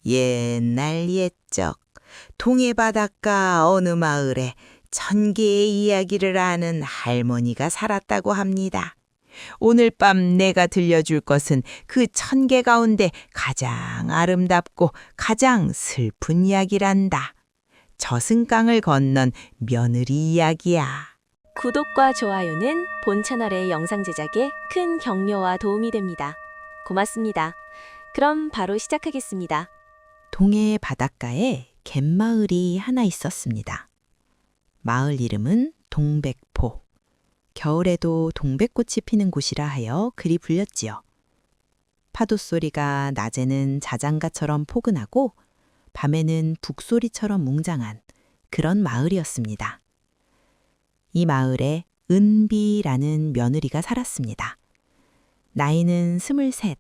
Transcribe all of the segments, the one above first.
옛날 옛적 동해 바닷가 어느 마을에 1000개의 이야기를 아는 할머니가 살았다고 합니다. 오늘 밤 내가 들려줄 것은 그 1000개 가운데 가장 아름답고 가장 슬픈 이야기란다. 저승강을 건넌 며느리 이야기야. 구독과 좋아요는 본 채널의 영상 제작에 큰 격려와 도움이 됩니다. 고맙습니다. 그럼 바로 시작하겠습니다. 동해 바닷가에 갯마을이 하나 있었습니다. 마을 이름은 동백포. 겨울에도 동백꽃이 피는 곳이라 하여 그리 불렸지요. 파도 소리가 낮에는 자장가처럼 포근하고 밤에는 북소리처럼 웅장한 그런 마을이었습니다. 이 마을에 은비라는 며느리가 살았습니다. 나이는 23,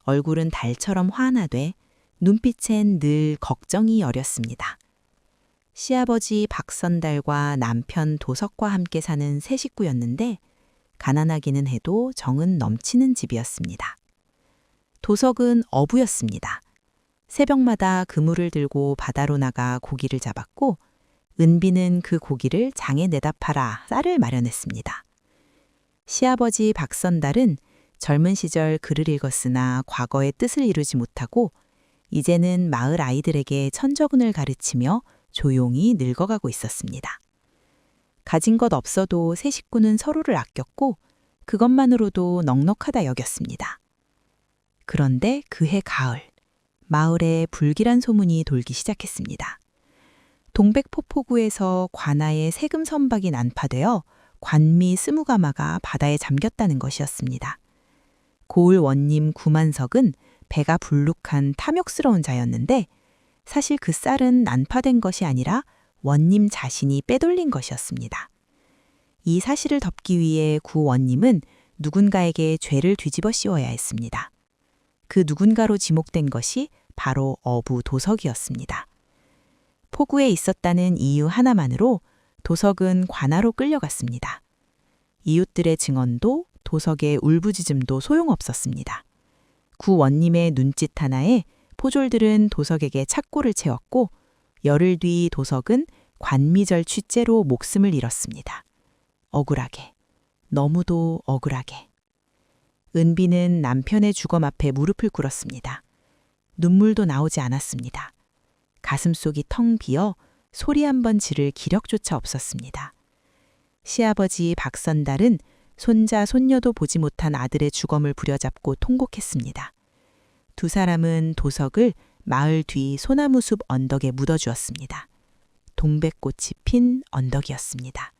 얼굴은 달처럼 환하되 눈빛엔 늘 걱정이 어렸습니다. 시아버지 박선달과 남편 도석과 함께 사는 세 식구였는데 가난하기는 해도 정은 넘치는 집이었습니다. 도석은 어부였습니다. 새벽마다 그물을 들고 바다로 나가 고기를 잡았고 은비는 그 고기를 장에 내다 팔아 쌀을 마련했습니다. 시아버지 박선달은 젊은 시절 글을 읽었으나 과거의 뜻을 이루지 못하고 이제는 마을 아이들에게 천저근을 가르치며 조용히 늙어가고 있었습니다. 가진 것 없어도 세 식구는 서로를 아꼈고 그것만으로도 넉넉하다 여겼습니다. 그런데 그해 가을, 마을에 불길한 소문이 돌기 시작했습니다. 동백포포구에서 관아에 세금 선박이 난파되어 관미 20가마가 바다에 잠겼다는 것이었습니다. 고을 원님 구만석은 배가 불룩한 탐욕스러운 자였는데 사실 그 쌀은 난파된 것이 아니라 원님 자신이 빼돌린 것이었습니다. 이 사실을 덮기 위해 구 원님은 누군가에게 죄를 뒤집어 씌워야 했습니다. 그 누군가로 지목된 것이 바로 어부 도석이었습니다. 포구에 있었다는 이유 하나만으로 도석은 관아로 끌려갔습니다. 이웃들의 증언도 도석의 울부짖음도 소용없었습니다. 구 원님의 눈짓 하나에 포졸들은 도석에게 착고를 채웠고 열흘 뒤 도석은 관미절 취죄로 목숨을 잃었습니다. 억울하게, 너무도 억울하게. 은비는 남편의 주검 앞에 무릎을 꿇었습니다. 눈물도 나오지 않았습니다. 가슴속이 텅 비어 소리 한 번 지를 기력조차 없었습니다. 시아버지 박선달은 손자 손녀도 보지 못한 아들의 주검을 부려잡고 통곡했습니다. 두 사람은 도석을 마을 뒤 소나무 숲 언덕에 묻어주었습니다. 동백꽃이 핀 언덕이었습니다.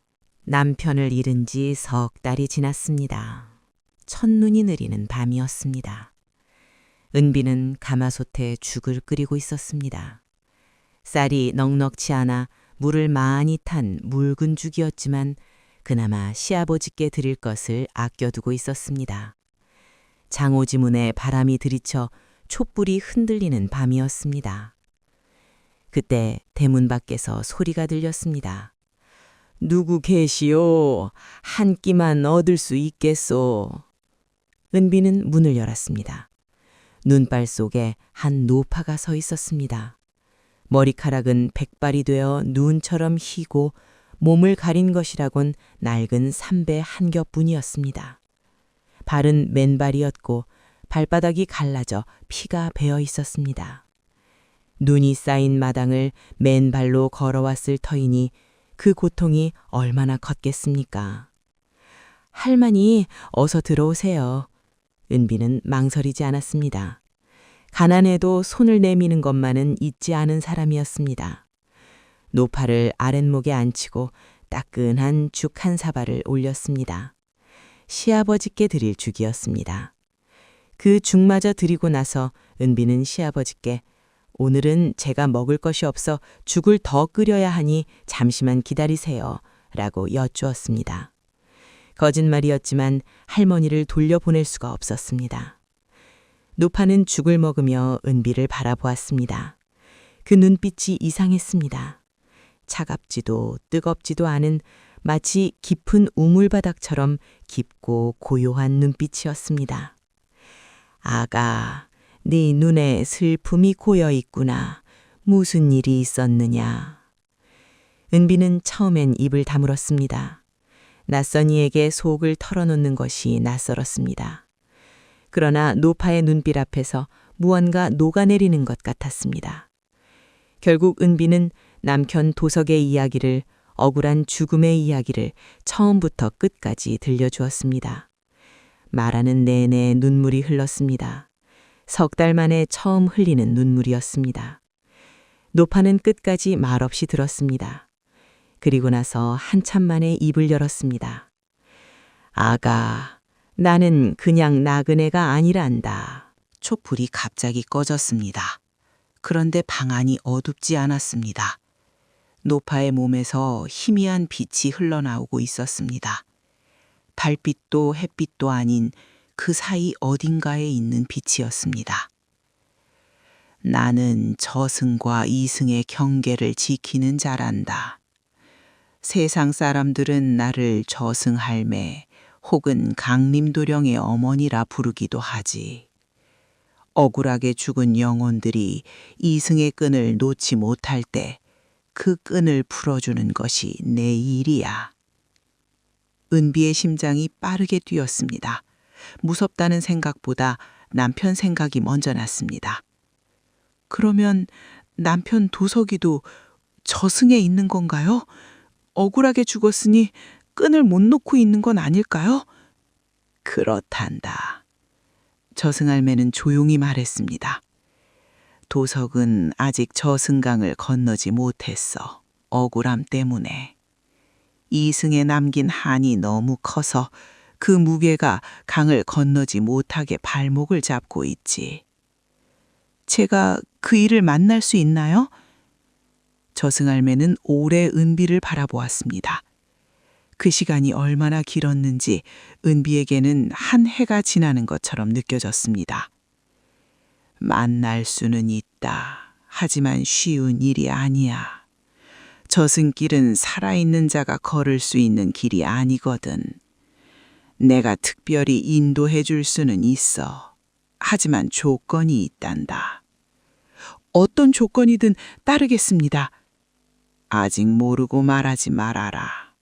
남편을 잃은 지 석 달이 지났습니다. 첫눈이 내리는 밤이었습니다. 은비는 가마솥에 죽을 끓이고 있었습니다. 쌀이 넉넉치 않아 물을 많이 탄 묽은 죽이었지만 그나마 시아버지께 드릴 것을 아껴두고 있었습니다. 장오지문에 바람이 들이쳐 촛불이 흔들리는 밤이었습니다. 그때 대문 밖에서 소리가 들렸습니다. 누구 계시오? 한 끼만 얻을 수 있겠소? 은비는 문을 열었습니다. 눈발 속에 한 노파가 서 있었습니다. 머리카락은 백발이 되어 눈처럼 희고 몸을 가린 것이라곤 낡은 삼배 한 겹뿐이었습니다. 발은 맨발이었고 발바닥이 갈라져 피가 배어 있었습니다. 눈이 쌓인 마당을 맨발로 걸어왔을 터이니 그 고통이 얼마나 컸겠습니까? 할머니, 어서 들어오세요. 은비는 망설이지 않았습니다. 가난해도 손을 내미는 것만은 잊지 않은 사람이었습니다. 노파를 아랫목에 앉히고 따끈한 죽 한 사발을 올렸습니다. 시아버지께 드릴 죽이었습니다. 그 죽마저 드리고 나서 은비는 시아버지께 오늘은 제가 먹을 것이 없어 죽을 더 끓여야 하니 잠시만 기다리세요 라고 여쭈었습니다. 거짓말이었지만 할머니를 돌려보낼 수가 없었습니다. 노파는 죽을 먹으며 은비를 바라보았습니다. 그 눈빛이 이상했습니다. 차갑지도 뜨겁지도 않은 마치 깊은 우물바닥처럼 깊고 고요한 눈빛이었습니다. 아가, 네 눈에 슬픔이 고여 있구나. 무슨 일이 있었느냐. 은비는 처음엔 입을 다물었습니다. 낯선 이에게 속을 털어놓는 것이 낯설었습니다. 그러나 노파의 눈빛 앞에서 무언가 녹아내리는 것 같았습니다. 결국 은비는 남편 도석의 이야기를, 억울한 죽음의 이야기를 처음부터 끝까지 들려주었습니다. 말하는 내내 눈물이 흘렀습니다. 3달 만에 처음 흘리는 눈물이었습니다. 노파는 끝까지 말없이 들었습니다. 그리고 나서 한참 만에 입을 열었습니다. 아가, 나는 그냥 나그네가 아니란다. 촛불이 갑자기 꺼졌습니다. 그런데 방 안이 어둡지 않았습니다. 노파의 몸에서 희미한 빛이 흘러나오고 있었습니다. 달빛도 햇빛도 아닌 그 사이 어딘가에 있는 빛이었습니다. 나는 저승과 이승의 경계를 지키는 자란다. 세상 사람들은 나를 저승할매 혹은 강림도령의 어머니라 부르기도 하지. 억울하게 죽은 영혼들이 이승의 끈을 놓지 못할 때 그 끈을 풀어주는 것이 내 일이야. 은비의 심장이 빠르게 뛰었습니다. 무섭다는 생각보다 남편 생각이 먼저 났습니다. 그러면 남편 도석이도 저승에 있는 건가요? 억울하게 죽었으니 끈을 못 놓고 있는 건 아닐까요? 그렇단다. 저승할매는 조용히 말했습니다. 도석은 아직 저승강을 건너지 못했어. 억울함 때문에. 이승에 남긴 한이 너무 커서 그 무게가 강을 건너지 못하게 발목을 잡고 있지. 제가 그 일을 만날 수 있나요? 저승할매는 오래 은비를 바라보았습니다. 그 시간이 얼마나 길었는지 은비에게는 한 해가 지나는 것처럼 느껴졌습니다. 만날 수는 있다. 하지만 쉬운 일이 아니야. 저승길은 살아있는 자가 걸을 수 있는 길이 아니거든. 내가 특별히 인도해 줄 수는 있어. 하지만 조건이 있단다. 어떤 조건이든 따르겠습니다. 아직 모르고 말하지 말아라.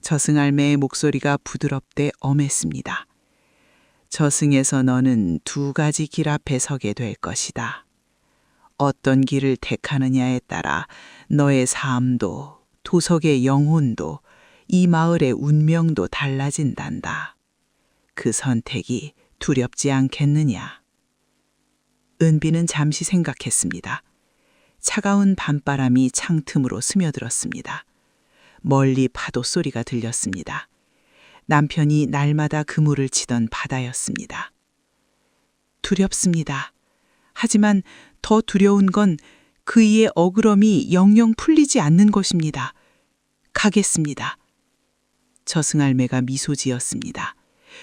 저승할매의 목소리가 부드럽되 엄했습니다. 저승에서 너는 2가지 길 앞에 서게 될 것이다. 어떤 길을 택하느냐에 따라 너의 삶도, 도석의 영혼도, 이 마을의 운명도 달라진단다. 그 선택이 두렵지 않겠느냐? 은비는 잠시 생각했습니다. 차가운 밤바람이 창틈으로 스며들었습니다. 멀리 파도 소리가 들렸습니다. 남편이 날마다 그물을 치던 바다였습니다. 두렵습니다. 하지만 더 두려운 건 그이의 억울함이 영영 풀리지 않는 것입니다. 가겠습니다. 저승할매가 미소 지었습니다.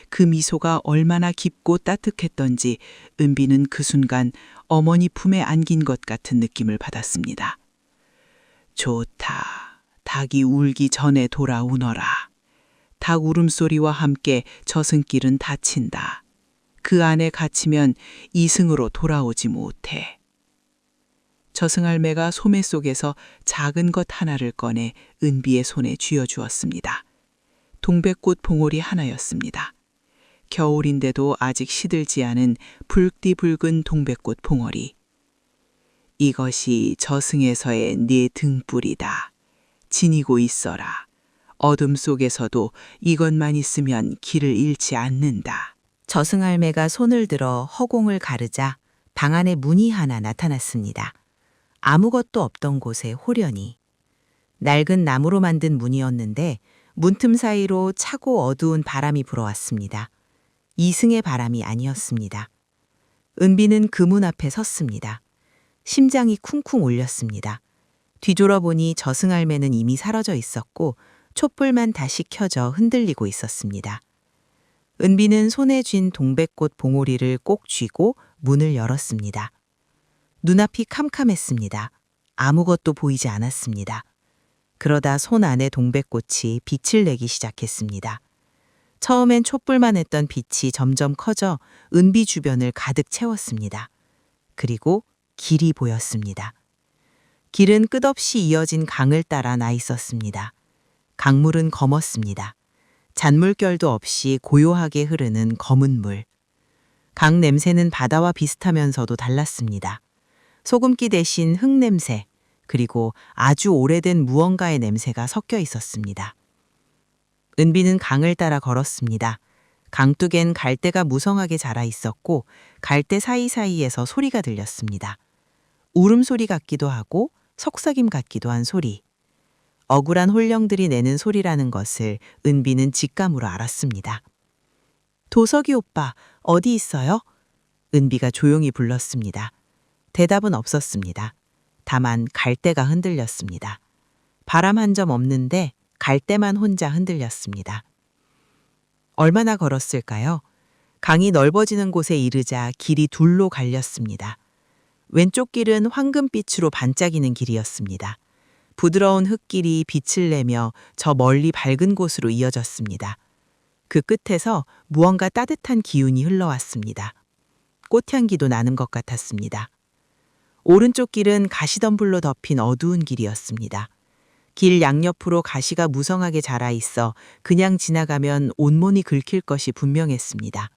그 미소가 얼마나 깊고 따뜻했던지 은비는 그 순간 어머니 품에 안긴 것 같은 느낌을 받았습니다. 좋다. 닭이 울기 전에 돌아오너라. 닭 울음소리와 함께 저승길은 닫힌다. 그 안에 갇히면 이승으로 돌아오지 못해. 저승할매가 소매 속에서 작은 것 하나를 꺼내 은비의 손에 쥐어주었습니다. 동백꽃 봉오리 하나였습니다. 겨울인데도 아직 시들지 않은 붉디 붉은 동백꽃 봉오리. 이것이 저승에서의 네 등불이다. 지니고 있어라. 어둠 속에서도 이것만 있으면 길을 잃지 않는다. 저승할매가 손을 들어 허공을 가르자 방 안에 문이 하나 나타났습니다. 아무것도 없던 곳에 호련히. 낡은 나무로 만든 문이었는데 문틈 사이로 차고 어두운 바람이 불어왔습니다. 이승의 바람이 아니었습니다. 은비는 그 문 앞에 섰습니다. 심장이 쿵쿵 울렸습니다. 뒤돌아보니 저승할매는 이미 사라져 있었고 촛불만 다시 켜져 흔들리고 있었습니다. 은비는 손에 쥔 동백꽃 봉오리를 꼭 쥐고 문을 열었습니다. 눈앞이 캄캄했습니다. 아무것도 보이지 않았습니다. 그러다 손 안에 동백꽃이 빛을 내기 시작했습니다. 처음엔 촛불만 했던 빛이 점점 커져 은비 주변을 가득 채웠습니다. 그리고 길이 보였습니다. 길은 끝없이 이어진 강을 따라 나 있었습니다. 강물은 검었습니다. 잔물결도 없이 고요하게 흐르는 검은 물. 강 냄새는 바다와 비슷하면서도 달랐습니다. 소금기 대신 흙냄새, 그리고 아주 오래된 무언가의 냄새가 섞여 있었습니다. 은비는 강을 따라 걸었습니다. 강둑엔 갈대가 무성하게 자라 있었고 갈대 사이사이에서 소리가 들렸습니다. 울음소리 같기도 하고 속삭임 같기도 한 소리. 억울한 홀령들이 내는 소리라는 것을 은비는 직감으로 알았습니다. 도석이 오빠, 어디 있어요? 은비가 조용히 불렀습니다. 대답은 없었습니다. 다만 갈대가 흔들렸습니다. 바람 한 점 없는데 갈대만 혼자 흔들렸습니다. 얼마나 걸었을까요? 강이 넓어지는 곳에 이르자 길이 둘로 갈렸습니다. 왼쪽 길은 황금빛으로 반짝이는 길이었습니다. 부드러운 흙길이 빛을 내며 저 멀리 밝은 곳으로 이어졌습니다. 그 끝에서 무언가 따뜻한 기운이 흘러왔습니다. 꽃향기도 나는 것 같았습니다. 오른쪽 길은 가시덤불로 덮인 어두운 길이었습니다. 길 양옆으로 가시가 무성하게 자라 있어 그냥 지나가면 온몸이 긁힐 것이 분명했습니다.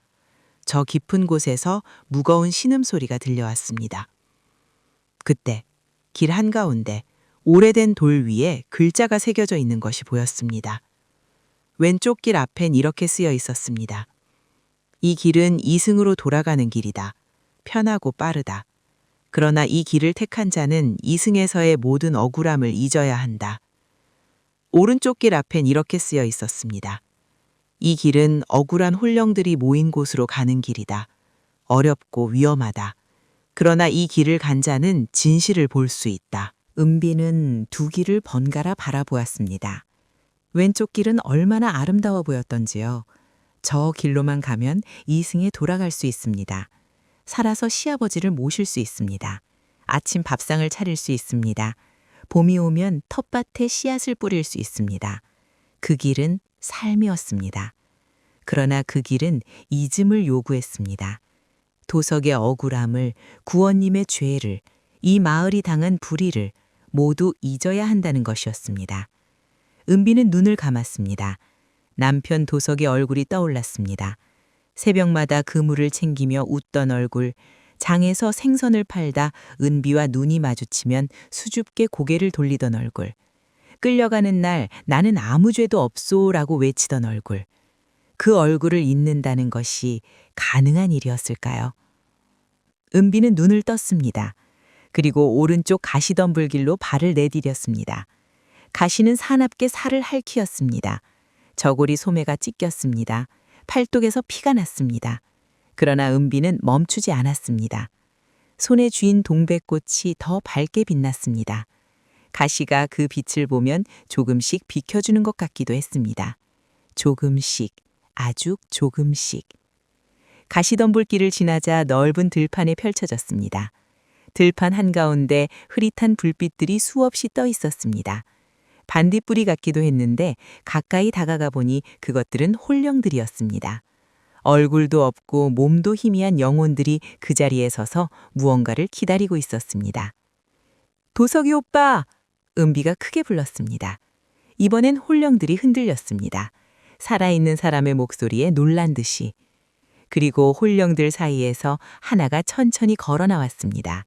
저 깊은 곳에서 무거운 신음소리가 들려왔습니다. 그때 길 한가운데 오래된 돌 위에 글자가 새겨져 있는 것이 보였습니다. 왼쪽 길 앞엔 이렇게 쓰여 있었습니다. 이 길은 이승으로 돌아가는 길이다. 편하고 빠르다. 그러나 이 길을 택한 자는 이승에서의 모든 억울함을 잊어야 한다. 오른쪽 길 앞엔 이렇게 쓰여 있었습니다. 이 길은 억울한 홀령들이 모인 곳으로 가는 길이다. 어렵고 위험하다. 그러나 이 길을 간 자는 진실을 볼 수 있다. 은비는 두 길을 번갈아 바라보았습니다. 왼쪽 길은 얼마나 아름다워 보였던지요. 저 길로만 가면 이승에 돌아갈 수 있습니다. 살아서 시아버지를 모실 수 있습니다. 아침 밥상을 차릴 수 있습니다. 봄이 오면 텃밭에 씨앗을 뿌릴 수 있습니다. 그 길은 삶이었습니다. 그러나 그 길은 잊음을 요구했습니다. 도석의 억울함을, 구원님의 죄를, 이 마을이 당한 불의를 모두 잊어야 한다는 것이었습니다. 은비는 눈을 감았습니다. 남편 도석의 얼굴이 떠올랐습니다. 새벽마다 그물을 챙기며 웃던 얼굴, 장에서 생선을 팔다 은비와 눈이 마주치면 수줍게 고개를 돌리던 얼굴, 끌려가는 날 나는 아무 죄도 없소라고 외치던 얼굴, 그 얼굴을 잊는다는 것이 가능한 일이었을까요? 은비는 눈을 떴습니다. 그리고 오른쪽 가시덤불길로 발을 내디뎠습니다. 가시는 사납게 살을 핥히었습니다. 저고리 소매가 찢겼습니다. 팔뚝에서 피가 났습니다. 그러나 은비는 멈추지 않았습니다. 손에 쥔 동백꽃이 더 밝게 빛났습니다. 가시가 그 빛을 보면 조금씩 비켜주는 것 같기도 했습니다. 조금씩, 아주 조금씩. 가시덤불길을 지나자 넓은 들판에 펼쳐졌습니다. 들판 한가운데 흐릿한 불빛들이 수없이 떠 있었습니다. 반딧불이 같기도 했는데 가까이 다가가 보니 그것들은 홀령들이었습니다. 얼굴도 없고 몸도 희미한 영혼들이 그 자리에 서서 무언가를 기다리고 있었습니다. 도석이 오빠! 은비가 크게 불렀습니다. 이번엔 홀령들이 흔들렸습니다. 살아있는 사람의 목소리에 놀란 듯이. 그리고 홀령들 사이에서 하나가 천천히 걸어 나왔습니다.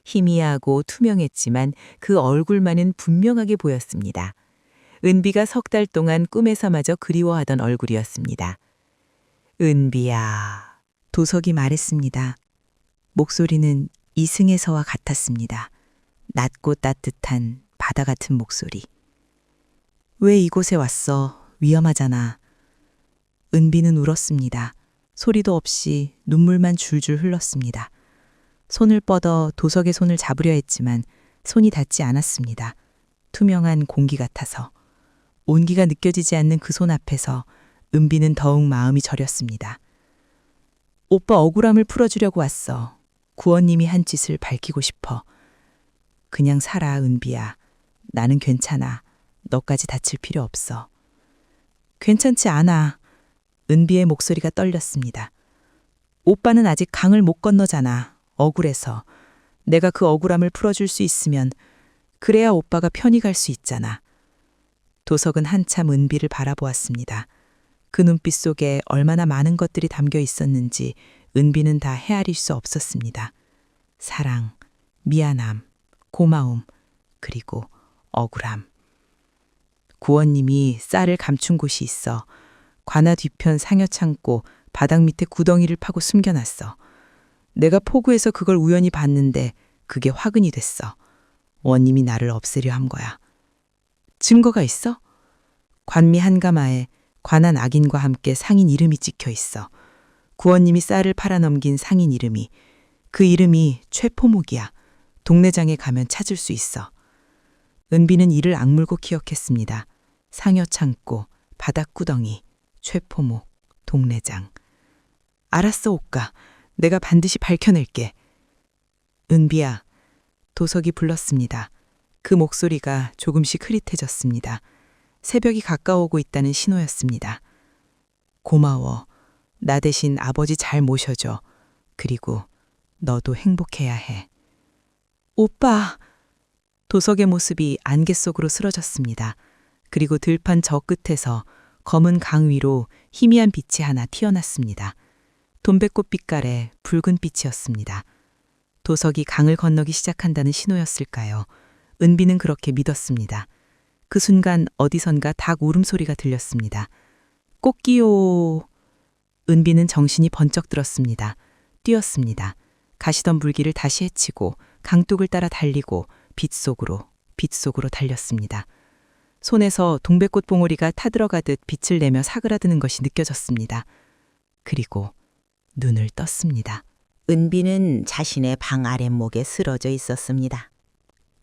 희미하고 투명했지만 그 얼굴만은 분명하게 보였습니다. 은비가 석 달 동안 꿈에서마저 그리워하던 얼굴이었습니다. 은비야, 도석이 말했습니다. 목소리는 이승에서와 같았습니다. 낮고 따뜻한 바다 같은 목소리. 왜 이곳에 왔어? 위험하잖아. 은비는 울었습니다. 소리도 없이 눈물만 줄줄 흘렀습니다. 손을 뻗어 도석의 손을 잡으려 했지만 손이 닿지 않았습니다. 투명한 공기 같아서. 온기가 느껴지지 않는 그 손 앞에서 은비는 더욱 마음이 저렸습니다. 오빠 억울함을 풀어주려고 왔어. 구원님이 한 짓을 밝히고 싶어. 그냥 살아, 은비야. 나는 괜찮아. 너까지 다칠 필요 없어. 괜찮지 않아. 은비의 목소리가 떨렸습니다. 오빠는 아직 강을 못 건너잖아. 억울해서. 내가 그 억울함을 풀어줄 수 있으면 그래야 오빠가 편히 갈 수 있잖아. 도석은 한참 은비를 바라보았습니다. 그 눈빛 속에 얼마나 많은 것들이 담겨 있었는지 은비는 다 헤아릴 수 없었습니다. 사랑, 미안함, 고마움, 그리고 억울함. 구원님이 쌀을 감춘 곳이 있어. 관아 뒤편 상여 창고 바닥 밑에 구덩이를 파고 숨겨놨어. 내가 포구에서 그걸 우연히 봤는데 그게 화근이 됐어. 원님이 나를 없애려 한 거야. 증거가 있어? 관미 한가마에 관한 악인과 함께 상인 이름이 찍혀 있어. 구원님이 쌀을 팔아넘긴 상인 이름이. 그 이름이 최포목이야. 동네장에 가면 찾을 수 있어. 은비는 이를 악물고 기억했습니다. 상여 창고, 바닥구덩이, 최포목, 동네장. 알았어, 오까. 내가 반드시 밝혀낼게. 은비야. 도석이 불렀습니다. 그 목소리가 조금씩 흐릿해졌습니다. 새벽이 가까워오고 있다는 신호였습니다. 고마워. 나 대신 아버지 잘 모셔줘. 그리고 너도 행복해야 해. 오빠! 도석의 모습이 안개 속으로 쓰러졌습니다. 그리고 들판 저 끝에서 검은 강 위로 희미한 빛이 하나 튀어났습니다. 돈백꽃 빛깔의 붉은 빛이었습니다. 도석이 강을 건너기 시작한다는 신호였을까요? 은비는 그렇게 믿었습니다. 그 순간 어디선가 닭 울음소리가 들렸습니다. 꽃기요. 은비는 정신이 번쩍 들었습니다. 뛰었습니다. 가시던 물기를 다시 헤치고 강둑을 따라 달리고 빛 속으로 달렸습니다. 손에서 동백꽃 봉오리가 타들어가듯 빛을 내며 사그라드는 것이 느껴졌습니다. 그리고 눈을 떴습니다. 은비는 자신의 방 아랫목에 쓰러져 있었습니다.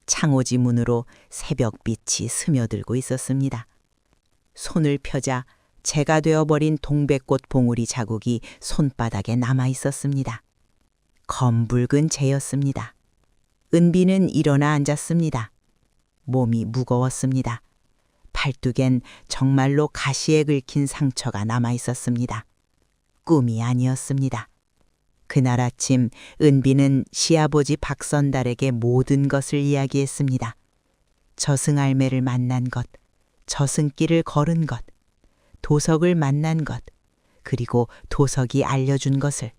창호지 문으로 새벽빛이 스며들고 있었습니다. 손을 펴자 재가 되어버린 동백꽃 봉우리 자국이 손바닥에 남아 있었습니다. 검붉은 재였습니다. 은비는 일어나 앉았습니다. 몸이 무거웠습니다. 팔뚝엔 정말로 가시에 긁힌 상처가 남아 있었습니다. 꿈이 아니었습니다. 그날 아침 은비는 시아버지 박선달에게 모든 것을 이야기했습니다. 저승알매를 만난 것, 저승길을 걸은 것, 도석을 만난 것, 그리고 도석이 알려준 것을.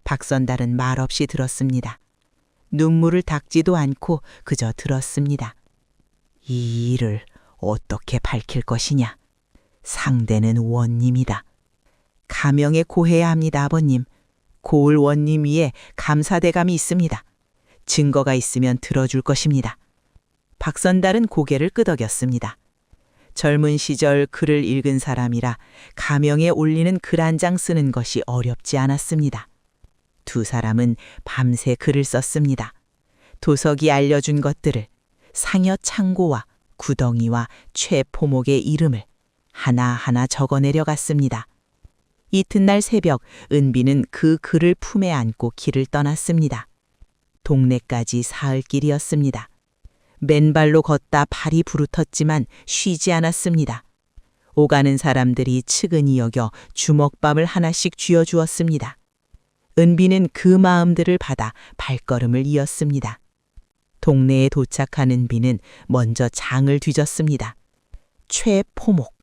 박선달은 말없이 들었습니다. 눈물을 닦지도 않고 그저 들었습니다. 이 일을 어떻게 밝힐 것이냐? 상대는 원님이다. 가명에 고해야 합니다, 아버님. 고을 원님 위에 감사대감이 있습니다. 증거가 있으면 들어줄 것입니다. 박선달은 고개를 끄덕였습니다. 젊은 시절 글을 읽은 사람이라 가명에 올리는 글 한 장 쓰는 것이 어렵지 않았습니다. 두 사람은 밤새 글을 썼습니다. 도석이 알려준 것들을, 상여 창고와 구덩이와 최포목의 이름을 하나하나 적어내려 갔습니다. 이튿날 새벽 은비는 그 글을 품에 안고 길을 떠났습니다. 동네까지 사흘길이었습니다. 맨발로 걷다 발이 부르텄지만 쉬지 않았습니다. 오가는 사람들이 측은히 여겨 주먹밥을 하나씩 쥐어주었습니다. 은비는 그 마음들을 받아 발걸음을 이었습니다. 동네에 도착한 은비는 먼저 장을 뒤졌습니다. 최포목,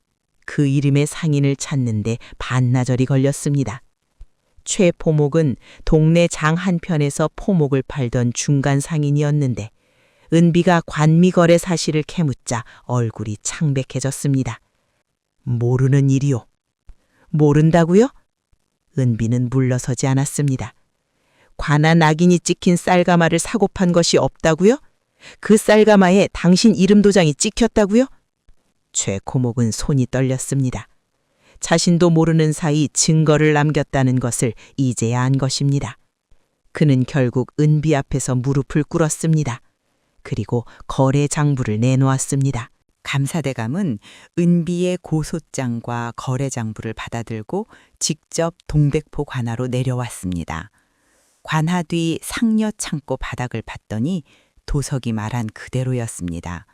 그 이름의 상인을 찾는데 반나절이 걸렸습니다. 최포목은 동네 장 한편에서 포목을 팔던 중간 상인이었는데 은비가 관미거래 사실을 캐묻자 얼굴이 창백해졌습니다. 모르는 일이요. 모른다고요? 은비는 물러서지 않았습니다. 관한 악인이 찍힌 쌀가마를 사고 판 것이 없다고요? 그 쌀가마에 당신 이름 도장이 찍혔다고요? 최코목은 손이 떨렸습니다. 자신도 모르는 사이 증거를 남겼다는 것을 이제야 안 것입니다. 그는 결국 은비 앞에서 무릎을 꿇었습니다. 그리고 거래 장부를 내놓았습니다. 감사대감은 은비의 고소장과 거래 장부를 받아들고 직접 동백포 관하로 내려왔습니다. 관하 뒤 상여 창고 바닥을 봤더니 도석이 말한 그대로였습니다.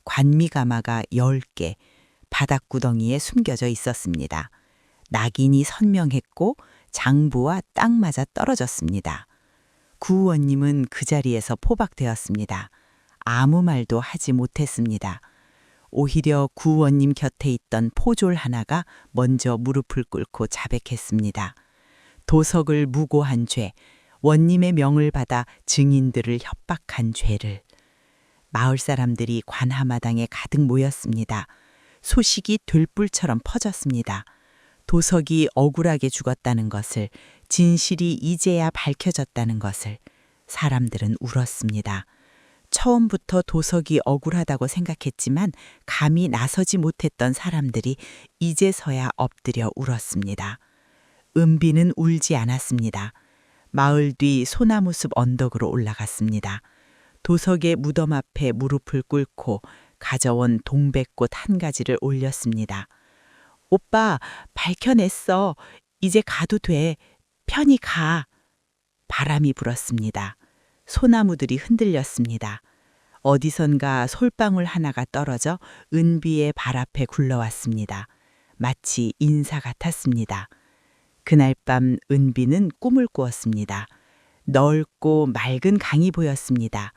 관미가마가 10개 바닥구덩이에 숨겨져 있었습니다. 낙인이 선명했고 장부와 딱 맞아 떨어졌습니다. 구의원님은 그 자리에서 포박되었습니다. 아무 말도 하지 못했습니다. 오히려 구의원님 곁에 있던 포졸 하나가 먼저 무릎을 꿇고 자백했습니다. 도석을 무고한 죄, 원님의 명을 받아 증인들을 협박한 죄를. 마을 사람들이 관하마당에 가득 모였습니다. 소식이 들불처럼 퍼졌습니다. 도석이 억울하게 죽었다는 것을, 진실이 이제야 밝혀졌다는 것을. 사람들은 울었습니다. 처음부터 도석이 억울하다고 생각했지만 감히 나서지 못했던 사람들이 이제서야 엎드려 울었습니다. 은비는 울지 않았습니다. 마을 뒤 소나무숲 언덕으로 올라갔습니다. 도석의 무덤 앞에 무릎을 꿇고 가져온 동백꽃 한 가지를 올렸습니다. 오빠, 밝혀냈어. 이제 가도 돼. 편히 가. 바람이 불었습니다. 소나무들이 흔들렸습니다. 어디선가 솔방울 하나가 떨어져 은비의 발 앞에 굴러왔습니다. 마치 인사 같았습니다. 그날 밤 은비는 꿈을 꾸었습니다. 넓고 맑은 강이 보였습니다.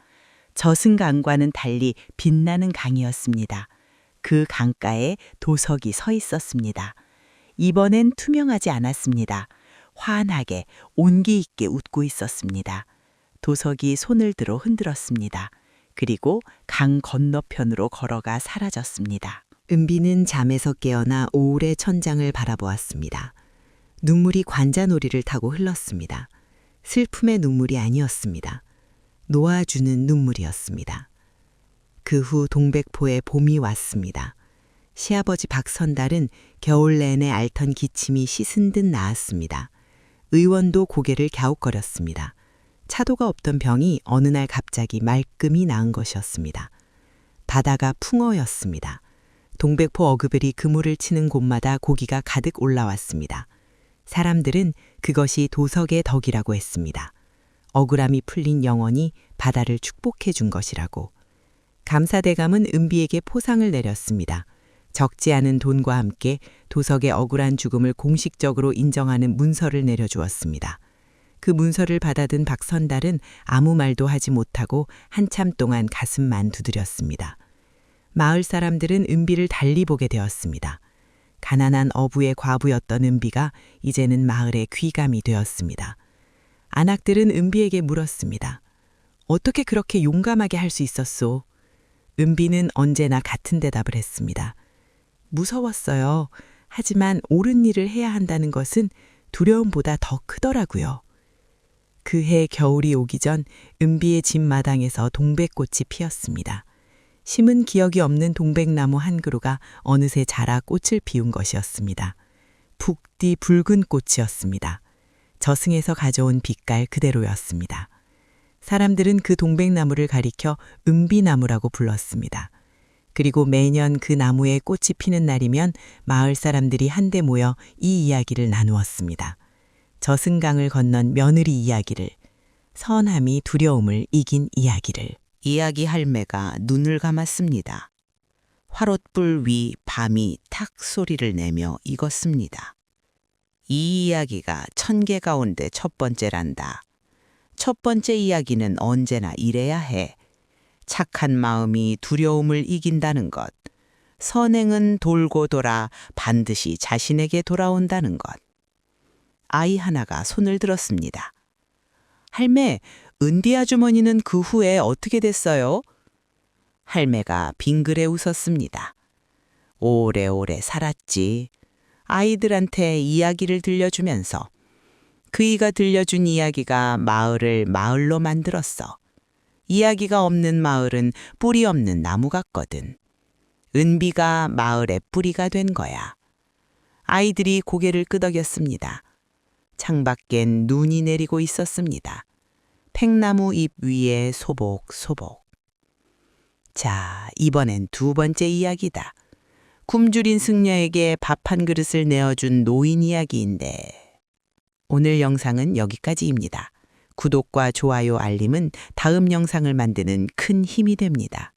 저승강과는 달리 빛나는 강이었습니다. 그 강가에 도석이 서 있었습니다. 이번엔 투명하지 않았습니다. 환하게 온기 있게 웃고 있었습니다. 도석이 손을 들어 흔들었습니다. 그리고 강 건너편으로 걸어가 사라졌습니다. 은비는 잠에서 깨어나 오울의 천장을 바라보았습니다. 눈물이 관자놀이를 타고 흘렀습니다. 슬픔의 눈물이 아니었습니다. 놓아주는 눈물이었습니다. 그 후 동백포에 봄이 왔습니다. 시아버지 박선달은 겨울 내내 앓던 기침이 씻은 듯 나았습니다. 의원도 고개를 갸웃거렸습니다. 차도가 없던 병이 어느 날 갑자기 말끔히 나은 것이었습니다. 바다가 풍어였습니다. 동백포 어그들이 그물을 치는 곳마다 고기가 가득 올라왔습니다. 사람들은 그것이 도석의 덕이라고 했습니다. 억울함이 풀린 영혼이 바다를 축복해 준 것이라고. 감사대감은 은비에게 포상을 내렸습니다. 적지 않은 돈과 함께 도석의 억울한 죽음을 공식적으로 인정하는 문서를 내려주었습니다. 그 문서를 받아든 박선달은 아무 말도 하지 못하고 한참 동안 가슴만 두드렸습니다. 마을 사람들은 은비를 달리 보게 되었습니다. 가난한 어부의 과부였던 은비가 이제는 마을의 귀감이 되었습니다. 안악들은 은비에게 물었습니다. 어떻게 그렇게 용감하게 할 수 있었소? 은비는 언제나 같은 대답을 했습니다. 무서웠어요. 하지만 옳은 일을 해야 한다는 것은 두려움보다 더 크더라고요. 그해 겨울이 오기 전 은비의 집 마당에서 동백꽃이 피었습니다. 심은 기억이 없는 동백나무 한 그루가 어느새 자라 꽃을 피운 것이었습니다. 붓디 붉은 꽃이었습니다. 저승에서 가져온 빛깔 그대로였습니다. 사람들은 그 동백나무를 가리켜 은비나무라고 불렀습니다. 그리고 매년 그 나무에 꽃이 피는 날이면 마을 사람들이 한데 모여 이 이야기를 나누었습니다. 저승강을 건넌 며느리 이야기를, 선함이 두려움을 이긴 이야기를. 이야기 할매가 눈을 감았습니다. 화롯불 위 밤이 탁 소리를 내며 익었습니다. 이 이야기가 1000개 가운데 첫 번째란다. 첫 번째 이야기는 언제나 이래야 해. 착한 마음이 두려움을 이긴다는 것. 선행은 돌고 돌아 반드시 자신에게 돌아온다는 것. 아이 하나가 손을 들었습니다. 할매, 은비 아주머니는 그 후에 어떻게 됐어요? 할매가 빙그레 웃었습니다. 오래오래 살았지. 아이들한테 이야기를 들려주면서. 그이가 들려준 이야기가 마을을 마을로 만들었어. 이야기가 없는 마을은 뿌리 없는 나무 같거든. 은비가 마을의 뿌리가 된 거야. 아이들이 고개를 끄덕였습니다. 창밖엔 눈이 내리고 있었습니다. 팽나무 잎 위에 소복소복. 자, 이번엔 두 번째 이야기다. 굶주린 승려에게 밥 한 그릇을 내어준 노인 이야기인데. 오늘 영상은 여기까지입니다. 구독과 좋아요, 알림은 다음 영상을 만드는 큰 힘이 됩니다.